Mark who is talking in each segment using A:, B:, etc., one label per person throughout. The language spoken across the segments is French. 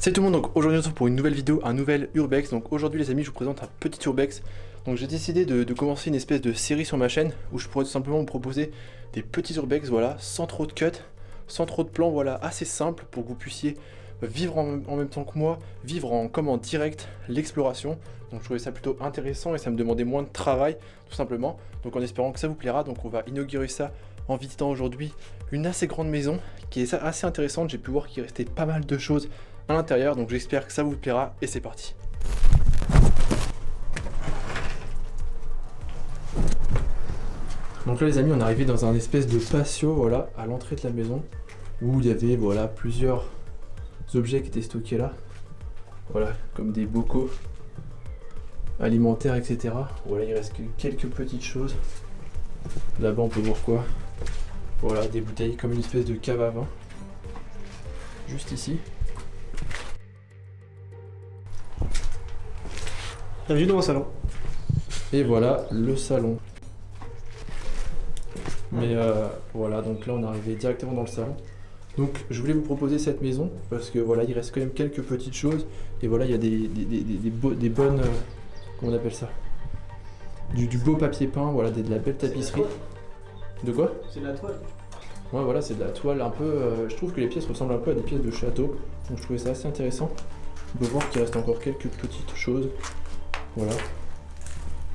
A: Salut tout le monde, donc aujourd'hui on se retrouve pour une nouvelle vidéo, un nouvel urbex. Donc aujourd'hui les amis, je vous présente un petit urbex. Donc j'ai décidé de commencer une espèce de série sur ma chaîne où je pourrais tout simplement vous proposer des petits urbex, voilà, sans trop de cuts, sans trop de plans, voilà, assez simple pour que vous puissiez vivre en même temps que moi, vivre en direct l'exploration. Donc je trouvais ça plutôt intéressant et ça me demandait moins de travail tout simplement. Donc en espérant que ça vous plaira, donc on va inaugurer ça en visitant aujourd'hui une assez grande maison qui est assez intéressante. J'ai pu voir qu'il restait pas mal de choses à l'intérieur, donc j'espère que ça vous plaira et c'est parti. Donc là les amis, on est arrivé dans un espèce de patio, voilà, à l'entrée de la maison où il y avait voilà plusieurs objets qui étaient stockés là, voilà, comme des bocaux alimentaires, etc. Voilà, il reste que quelques petites choses. Là-bas on peut voir quoi? Voilà, des bouteilles comme une espèce de cave à vin juste ici.
B: Bienvenue dans mon salon.
A: Et voilà le salon. Mais voilà, donc là on est arrivé directement dans le salon. Donc je voulais vous proposer cette maison parce que voilà, il reste quand même quelques petites choses. Et voilà, il y a des bonnes... comment on appelle ça? Du beau papier peint, voilà, de la belle tapisserie. De quoi?
B: C'est de la toile.
A: Ouais, voilà, c'est de la toile un peu... je trouve que les pièces ressemblent un peu à des pièces de château. Donc je trouvais ça assez intéressant. On peut voir qu'il reste encore quelques petites choses. Voilà.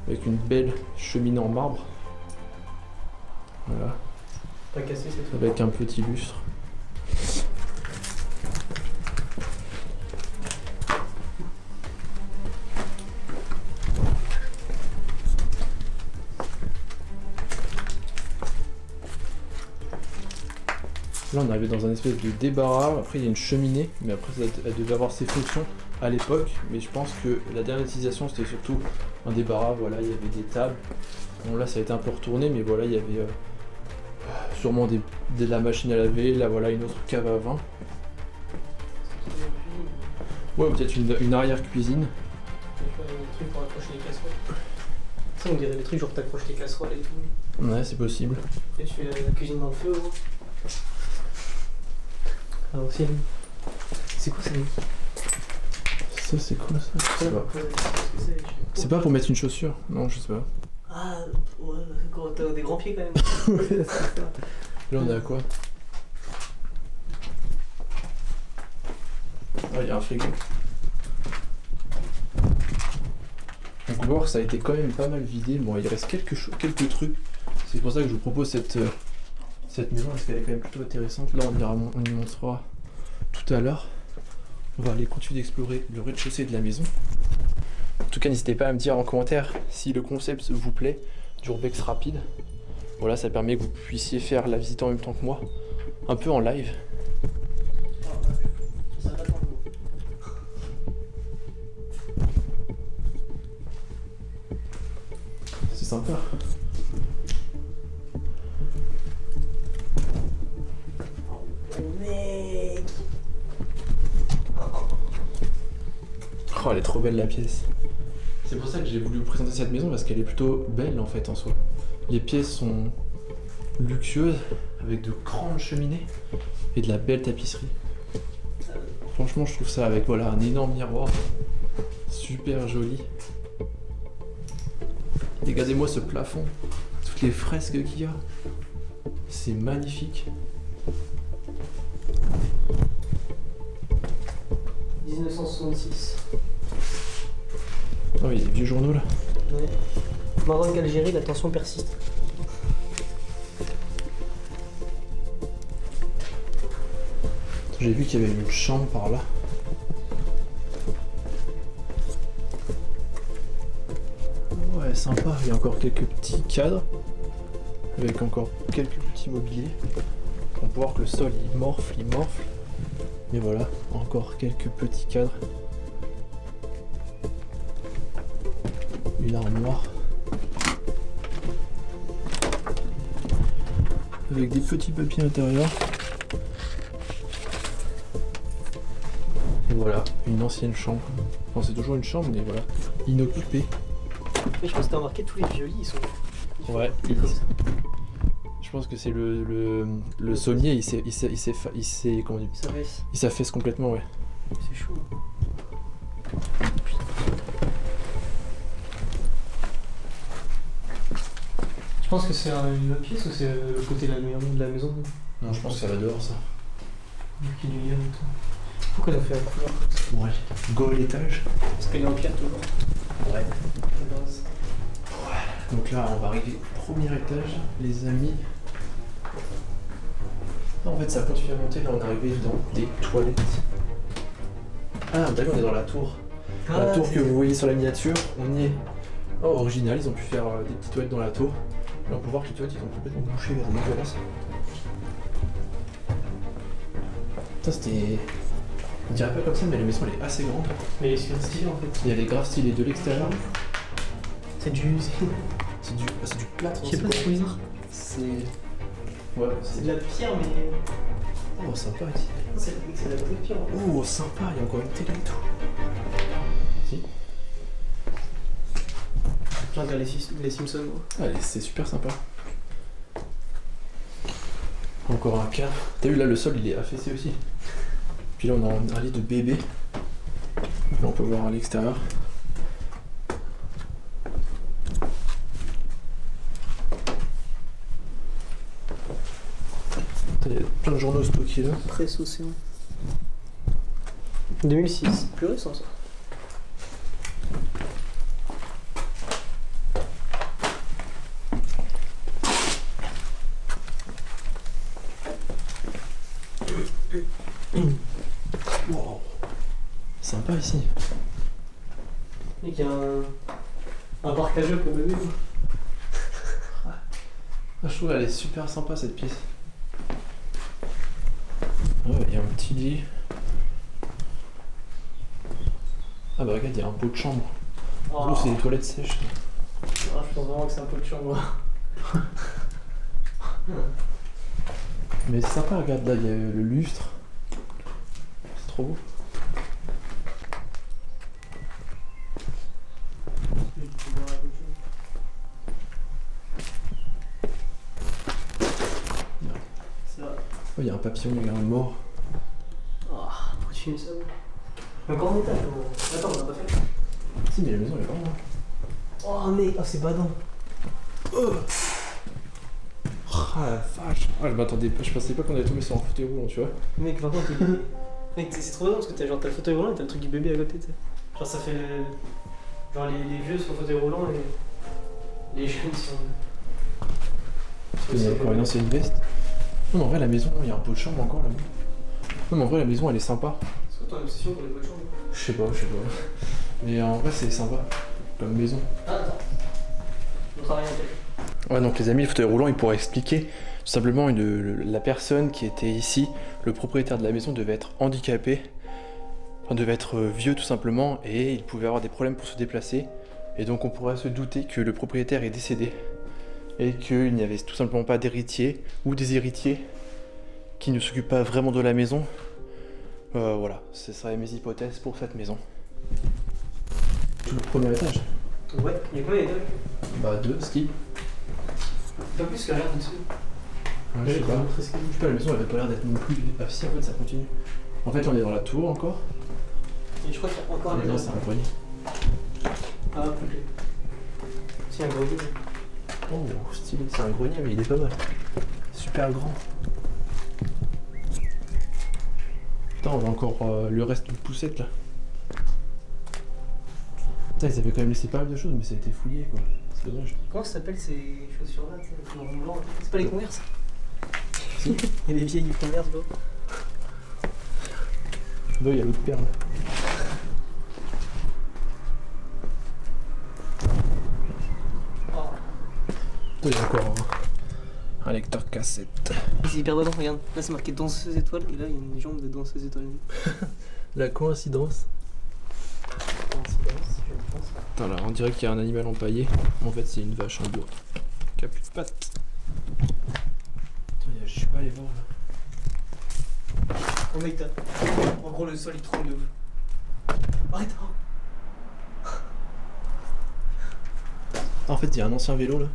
A: Avec une belle cheminée en marbre. Voilà.
B: Pas cassé cette fois.
A: Avec un petit lustre. Là on est arrivé dans un espèce de débarras, après il y a une cheminée, mais après elle devait avoir ses fonctions à l'époque, mais je pense que la dernière utilisation c'était surtout un débarras, voilà, il y avait des tables. Bon là ça a été un peu retourné, mais voilà, il y avait sûrement de la machine à laver, là voilà une autre cave à vin. Ouais, peut-être une arrière-cuisine.
B: Des trucs pour accrocher les casseroles. Ça on dirait des trucs genre t'accroches les casseroles et tout.
A: Ouais, c'est possible.
B: Et tu fais la cuisine dans le feu gros. À l'ancienne. C'est quoi ça?
A: Ça c'est quoi ça? Je sais pas. C'est pas pour mettre une chaussure? Non, je sais pas.
B: Ah ouais, gros, t'as des grands pieds quand même.
A: Ouais, c'est ça. Là on est à quoi? Ah, il y a un frigo. Donc on va voir, ça a été quand même pas mal vidé. Bon, il reste quelques trucs. C'est pour ça que je vous propose cette maison, parce qu'elle est quand même plutôt intéressante. Là on y montrera tout à l'heure. On va aller continuer d'explorer le rez-de-chaussée de la maison. En tout cas, n'hésitez pas à me dire en commentaire si le concept vous plaît d'urbex rapide. Voilà, ça permet que vous puissiez faire la visite en même temps que moi, un peu en live. C'est sympa.
B: Mec.
A: Oh, elle est trop belle la pièce. C'est pour ça que j'ai voulu vous présenter cette maison, parce qu'elle est plutôt belle en fait en soi. Les pièces sont luxueuses, avec de grandes cheminées et de la belle tapisserie. Franchement, je trouve ça avec voilà un énorme miroir, super joli. Regardez-moi ce plafond, toutes les fresques qu'il y a, c'est magnifique.
B: 1966.
A: Oh, il y a des vieux journaux là.
B: Ouais. Maroc, Algérie, la tension persiste.
A: J'ai vu qu'il y avait une chambre par là. Ouais, sympa. Il y a encore quelques petits cadres. Avec encore quelques petits mobiliers. On peut voir que le sol il morfle. Mais voilà, encore quelques petits cadres. Une armoire. Avec des petits papiers intérieurs. Et voilà, une ancienne chambre. Enfin, c'est toujours une chambre, mais voilà, inoccupée.
B: Mais je pense que t'as remarqué, tous les violis ils sont.
A: Ouais, je pense que c'est le sommier, comment on dit,
B: Ça baisse.
A: il s'affaisse complètement, ouais.
B: C'est chaud. Je pense que c'est une autre pièce ou c'est le côté de la maison?
A: Non, je pense que ça va dehors ça.
B: Qui lui vient et tout. Pourquoi elle a fait la couleur comme ça?
A: Ouais. Go à l'étage.
B: Parce qu'elle est en pierre toujours.
A: Ouais.
B: De base.
A: Donc là, on va arriver au premier étage, les amis. Ah, en fait, ça continue à monter. Là, on est arrivé dans des toilettes. Ah, d'accord, on est dans la tour. La tour que vous voyez sur la miniature, on y est. Oh, original, ils ont pu faire des petites toilettes dans la tour. Là, on peut voir que les toilettes, ils ont complètement bouché, c'est dégueulasse. Ça, c'était. On dirait pas comme ça, mais la maison, elle est assez grande.
B: Mais elle est super stylée en fait.
A: Il y a des graves stylés de l'extérieur.
B: C'est du.
A: C'est du plâtre.
B: Je sais pas, c'est trop bizarre.
A: C'est. Ouais,
B: C'est de la pierre, mais.
A: Oh, sympa ici.
B: C'est de la vraie pierre. En fait.
A: Oh, sympa, il y a encore une télé et tout. Si.
B: Je regarde les Simpsons, moi.
A: Allez, c'est super sympa. Encore un cadre. T'as vu là, le sol il est affaissé aussi. Puis là, on a un lit de bébé. Là, on peut voir à l'extérieur. Il y a plein de journaux stockés là.
B: Presse Océan. 2006. Plus récent ça.
A: Wow. Sympa ici.
B: Et qu'il y a un parc à jeux pour bébé.
A: Ah, je trouve qu'elle est super sympa cette pièce. Ouais, il y a un petit lit. Ah bah regarde, il y a un pot de chambre. En gros, c'est des toilettes sèches.
B: Ah, je pense vraiment que c'est un peu de chambre.
A: Mais c'est sympa, regarde, là, il y a le lustre. C'est trop beau. Oh, il y a un papillon, il y a un mort.
B: Oh, pourquoi tu fais ça? Encore un étage. Attends, on l'a pas fait.
A: Si, mais la maison, elle est grande.
B: Oh, mais. Oh, c'est badant.
A: Ah la vache. Ah, je m'attendais pas, je pensais pas qu'on allait tomber sur un fauteuil roulant, tu vois.
B: Mec, par contre, mec, c'est trop badant parce que t'as le fauteuil roulant et t'as le truc du bébé à côté, tu sais. Genre, ça fait. Genre, les vieux sur le fauteuil roulant et les jeunes sur.
A: Il y a encore une ancienne veste. Non, mais en vrai, la maison, il y a un pot de chambre encore là. Non, mais en vrai, la maison, elle est sympa.
B: C'est quoi ton obsession pour les pots de chambre?
A: Je sais pas. Mais en vrai, c'est sympa comme maison.
B: Ah, attends. On travaille en tête.
A: Ouais, donc les amis, le fauteuil roulant, il pourrait expliquer tout simplement la personne qui était ici, le propriétaire de la maison devait être handicapé, enfin devait être vieux tout simplement, et il pouvait avoir des problèmes pour se déplacer. Et donc on pourrait se douter que le propriétaire est décédé et qu'il n'y avait tout simplement pas d'héritier ou des héritiers qui ne s'occupent pas vraiment de la maison. Voilà, ce seraient mes hypothèses pour cette maison. Tout le premier étage.
B: Ouais, il y a combien d'étages?
A: Bah 2, ski.
B: Pas plus que rien dessus.
A: Ouais, je sais pas. Je sais pas, la maison elle avait pas l'air d'être non plus. Ah si, en fait ça continue. En fait on est dans la tour encore.
B: Et je crois qu'il y a encore un
A: Non,
B: étage.
A: c'est un grenier.
B: Ah, plus que. Si, un grenier.
A: Oh, stylé, c'est un grenier mais il est pas mal. Super grand. Putain, on a encore le reste de poussette là. Putain, ils avaient quand même laissé pas mal de choses mais ça a été fouillé quoi. C'est dommage.
B: Comment ça s'appelle ces chaussures-là, tu sais, en blanc? C'est pas les Converse? Il y a des vieilles Converse là.
A: Là, il y a l'autre paire là.
B: Oh.
A: Il y a encore un lecteur cassette.
B: C'est hyper badant, regarde. Là c'est marqué danseuse étoile et là il y a une jambe de danseuse étoile.
A: La coïncidence.
B: Coïncidence, je pense.
A: Attends là, on dirait qu'il y a un animal empaillé. En fait, c'est une vache en bois qui a plus de pattes. Attends, je suis pas allé voir là.
B: Oh mec, en gros le sol il tremble de ouf. Arrête!
A: Ah, en fait, il y a un ancien vélo là.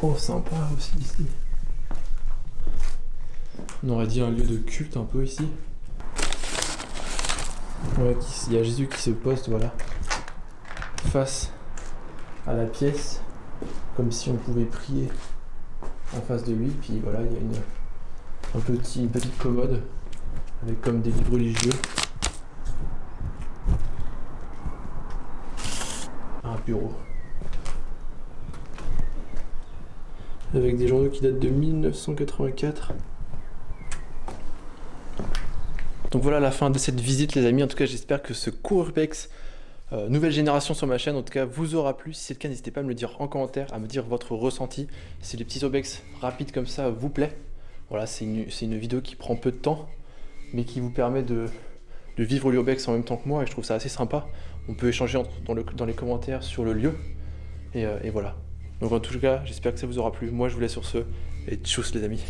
A: Oh, sympa aussi ici. On aurait dit un lieu de culte un peu ici. Ouais, il y a Jésus qui se poste, voilà, face à la pièce, comme si on pouvait prier en face de lui. Puis voilà, il y a une petite commode avec comme des livres religieux. Un bureau. Avec des journaux qui datent de 1984. Donc voilà la fin de cette visite les amis, en tout cas j'espère que ce cours urbex nouvelle génération sur ma chaîne en tout cas vous aura plu. Si c'est le cas n'hésitez pas à me le dire en commentaire, à me dire votre ressenti, si les petits urbex rapides comme ça vous plaît. Voilà, c'est une vidéo qui prend peu de temps mais qui vous permet de vivre l'urbex en même temps que moi et je trouve ça assez sympa. On peut échanger dans les commentaires sur le lieu et voilà. Donc en tout cas j'espère que ça vous aura plu, moi je vous laisse sur ce et tchuss les amis.